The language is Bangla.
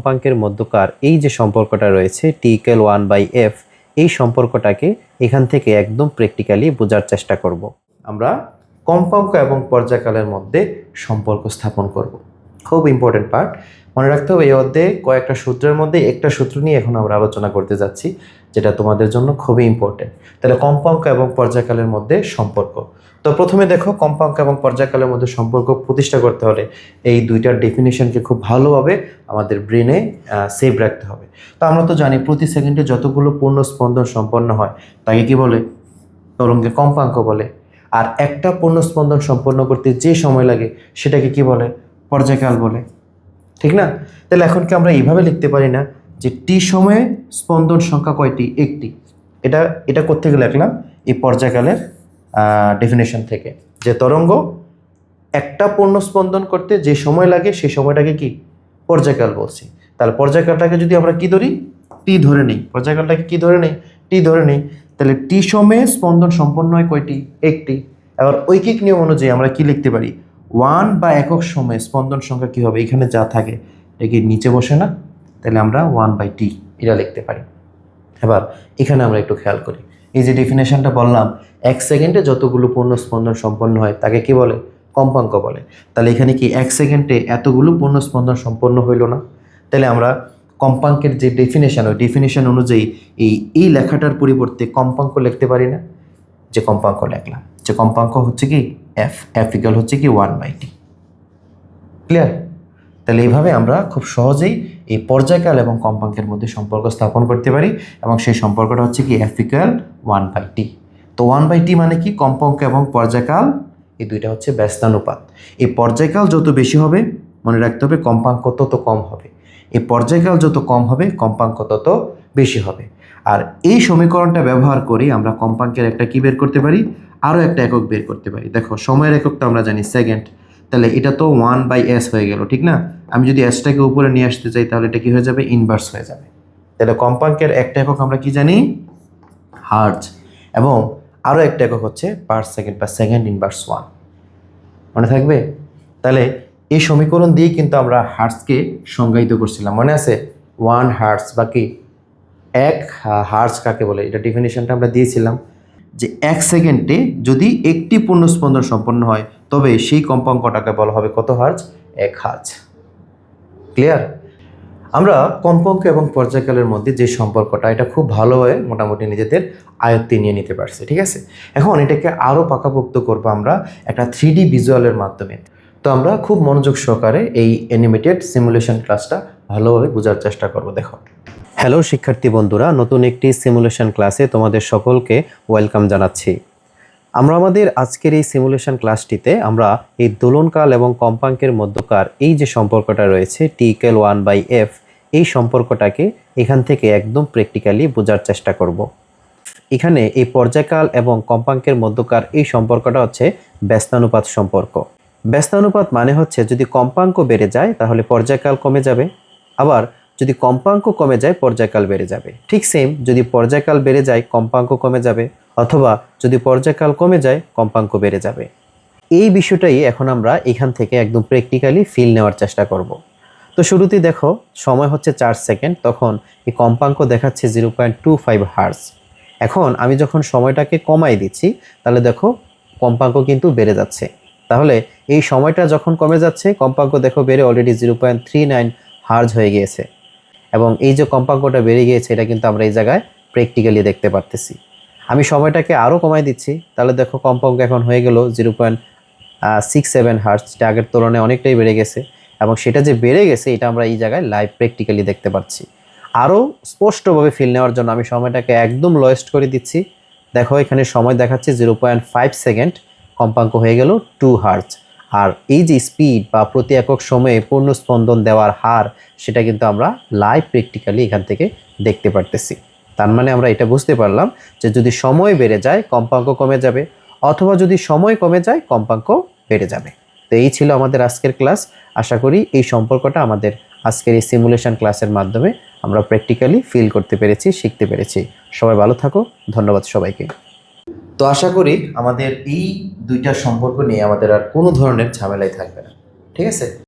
কম্পাঙ্কের মধ্যকার এই যে সম্পর্কটা রয়েছে T=1/f, এই সম্পর্কটাকে এখান থেকে একদম প্র্যাকটিক্যালি বোঝার চেষ্টা করব। আমরা কম্পাঙ্ক এবং পর্যায়কালের মধ্যে সম্পর্ক স্থাপন করব। খুব ইম্পর্টেন্ট পার্ট, মনে রাখতে হবে। এই অধ্যায়ে কয়েকটা সূত্রের মধ্যে একটা সূত্র নিয়ে এখন আমরা আলোচনা করতে যাচ্ছি, যেটা তোমাদের জন্য খুবই ইম্পর্টেন্ট। তাহলে কম্পাঙ্ক এবং পর্যায়কালের মধ্যে সম্পর্ক। তো প্রথমে দেখো, কম্পাঙ্ক এবং পর্যায়কালের মধ্যে সম্পর্ক প্রতিষ্ঠা করতে হলে এই দুইটার ডেফিনেশনকে খুব ভালোভাবে আমাদের ব্রেনে সেভ রাখতে হবে। তো আমরা তো জানি প্রতি সেকেন্ডে যতগুলো পূর্ণ স্পন্দন সম্পন্ন হয় তাকে কি বলে? তরঙ্গের কম্পাঙ্ক বলে। আর একটা পূর্ণ স্পন্দন সম্পন্ন করতে যে সময় লাগে সেটাকে কি বলে? পর্যায়কাল বলে, ঠিক না? তাহলে এখন কি আমরা এইভাবে লিখতে পারি না যে টি সময়ে স্পন্দন সংখ্যা কয়টি? একটি। এটা কোত্থেকে লিখলাম? এই পর্যায়কালের ডেফিনেশন থেকে, যে তরঙ্গ একটা পূর্ণ স্পন্দন করতে যে সময় লাগে সেই সময়টাকে কি পর্যায়কাল বলছি। তাহলে পর্যায়কালটাকে যদি আমরা কি ধরি? টি ধরে নিই। পর্যায়কালটাকে কি ধরে নিই? টি ধরে নিই। তাহলে টি সময়ে স্পন্দন সম্পন্ন হয় কয়টি? একটি। এবার ঐকিক নিয়ম অনুযায়ী আমরা কি লিখতে পারি? 1 বা একক সময়ে স্পন্দন সংখ্যা কি হবে? এখানে যা থাকে এটা কি নিচে বসে না? তাহলে আমরা 1/t এটা লিখতে পারি। এবার এখানে আমরা একটু খেয়াল করি, এই যে ডেফিনেশনটা বললাম, এক সেকেন্ডে যতগুলো পূর্ণ স্পন্দন সম্পন্ন হয় তাকে কি বলে? কম্পাঙ্ক বলে। তাহলে এখানে কি এক সেকেন্ডে এতগুলো পূর্ণ স্পন্দন সম্পন্ন হইল না? তাহলে আমরা কম্পাঙ্কের যে ডেফিনেশন, ওই ডেফিনেশন অনুযায়ী এই লেখাটার পরিবর্তে কম্পাঙ্ক লিখতে পারি না? যে কম্পাঙ্ক লিখলাম, যে কম্পাঙ্ক হচ্ছে কি এফ ইকুয়াল হচ্ছে কি 1/t। ক্লিয়ার? তাহলে এইভাবে আমরা খুব সহজেই এই পর্যায়কাল এবং কম্পাঙ্কের মধ্যে সম্পর্ক স্থাপন করতে পারি, এবং সেই সম্পর্কটা হচ্ছে কি F=1/t। তো 1/t মানে কি? কম্পাঙ্ক এবং পর্যায়কাল এই দুইটা হচ্ছে ব্যস্তানুপাত। এই পর্যায়কাল যত বেশি হবে, মনে রাখতে হবে, কম্পাঙ্ক তত কম হবে। এই পর্যায়কাল যত কম হবে, কম্পাঙ্ক তত বেশি হবে। আর এই সমীকরণটা ব্যবহার করে আমরা কম্পাঙ্কের একটা কি বের করতে পারি? আরও একটা একক বের করতে পারি। দেখো, সময়ের এককটা আমরা জানি সেকেন্ড। তাহলে এটা তো 1/s হয়ে গেল, ঠিক না? আমি যদি এসটাকে উপরে নিয়ে আসতে চাই তাহলে এটা কি হয়ে যাবে? ইনভার্স হয়ে যাবে। তাহলে কম্পাঙ্কের একটা একক আমরা কি জানি? হার্জ। এবং আরও একটা একক হচ্ছে পার সেকেন্ড বা সেকেন্ড ইনভার্স 1। মনে থাকবে? তাহলে এই সমীকরণ দিয়ে কিন্তু আমরা হার্টসকে সংজ্ঞায়িত করছিলাম, মনে আছে? 1 হার্টস বা কি 1 হার্টস কাকে বলে, এটা ডেফিনেশনটা আমরা দিয়েছিলাম, যে এক সেকেন্ডে যদি একটি পূর্ণ স্পন্দন সম্পন্ন হয় তবে সেই কম্পাঙ্কটাকে বলা হবে কত হার্জ? 1 হার্জ। ক্লিয়ার? আমরা কম্পাঙ্ক এবং পর্যায়কালের মধ্যে যে সম্পর্কটা, এটা খুব ভালোভাবে মোটামুটি নিজেদের আয়ত্তে নিয়ে নিতে পারছি, ঠিক আছে? এখন এটাকে আরও পাকাপোক্ত করবো আমরা একটা 3D ভিজুয়ালের মাধ্যমে। তো আমরা খুব মনোযোগ সহকারে এই অ্যানিমেটেড সিমুলেশন ক্লাসটা ভালোভাবে বোঝার চেষ্টা করব। দেখো, হ্যালো শিক্ষার্থী বন্ধুরা, নতুন একটি সিমুলেশন ক্লাসে তোমাদের সকলকে ওয়েলকাম জানাচ্ছি। আমরা আমাদের আজকের এই সিমুলেশন ক্লাসটিতে আমরা এই দোলনকাল এবং কম্পাঙ্কের মধ্যকার এই যে সম্পর্কটা রয়েছে T=1/f, এই সম্পর্কটাকে এখান থেকে একদম প্র্যাকটিক্যালি বোঝার চেষ্টা করব। এখানে এই পর্যায়কাল এবং কম্পাঙ্কের মধ্যকার এই সম্পর্কটা হচ্ছে ব্যস্তানুপাত সম্পর্ক। ব্যস্তানুপাত মানে হচ্ছে যদি কম্পাঙ্ক বেড়ে যায় তাহলে পর্যায়কাল কমে যাবে, আবার যদি কম্পাঙ্ক কমে যায় পর্যায়কাল বেড়ে যাবে। ঠিক সেম, যদি পর্যায়কাল বেড়ে যায় কম্পাঙ্ক কমে যাবে, অথবা যদি পর্যায়কাল কমে যায় কম্পাঙ্ক বেড়ে যাবে। এই বিষয়টাই এখন আমরা এখান থেকে একদম প্র্যাকটিক্যালি ফিল নেওয়ার চেষ্টা করব। তো শুরুতেই দেখো, সময় হচ্ছে 4 সেকেন্ড, তখন এই কম্পাঙ্ক দেখাচ্ছে 0.25 হার্জ। এখন আমি যখন সময়টাকে কমাই দিচ্ছি তাহলে দেখো কম্পাঙ্ক কিন্তু বেড়ে যাচ্ছে। তাহলে এই সময়টা যখন কমে যাচ্ছে, কম্পাঙ্ক দেখো বেড়ে অলরেডি 0.39 হার্জ হয়ে গিয়েছে। এবং এই যে কম্পাঙ্কটা বেড়ে গিয়েছে এটা কিন্তু আমরা এই জায়গায় প্র্যাকটিক্যালি দেখতে পারতেছি। আমি সময়টাকে আরও কমাই দিচ্ছি, তাহলে দেখো কম্পাঙ্ক এখন হয়ে গেল 0.67 হার্জ, যেটা আগের তুলনায় অনেকটাই বেড়ে গেছে। এবং সেটা যে বেড়ে গেছে এটা আমরা এই জায়গায় লাইভ প্র্যাকটিক্যালি দেখতে পাচ্ছি। আরও স্পষ্টভাবে ফিল নেওয়ার জন্য আমি সময়টাকে একদম লোয়েস্ট করে দিচ্ছি। দেখো এখানে সময় দেখাচ্ছে 0.5 সেকেন্ড, কম্পাঙ্ক হয়ে গেল 2 হার্জ। আর এই যে স্পিড বা প্রতি একক সময়ে পূর্ণ স্পন্দন দেওয়ার হার, সেটা কিন্তু আমরা লাইভ প্র্যাকটিক্যালি এখান থেকে দেখতে পারতেছি। তার মানে আমরা এটা বুঝতে পারলাম যে যদি সময় বেড়ে যায় কম্পাঙ্ক কমে যাবে, অথবা যদি সময় কমে যায় কম্পাঙ্ক বেড়ে যাবে। তো এই ছিল আমাদের আজকের ক্লাস। আশা করি এই সম্পর্কটা আমাদের আজকের এই সিমুলেশন ক্লাসের মাধ্যমে আমরা প্র্যাকটিক্যালি ফিল করতে পেরেছি, শিখতে পেরেছি। সবাই ভালো থাকো, ধন্যবাদ সবাইকে। তো আশা করি আমাদের এই দুইটা সম্পর্ক নিয়ে আমাদের আর কোনো ধরনের ঝামেলাই থাকবে না, ঠিক আছে?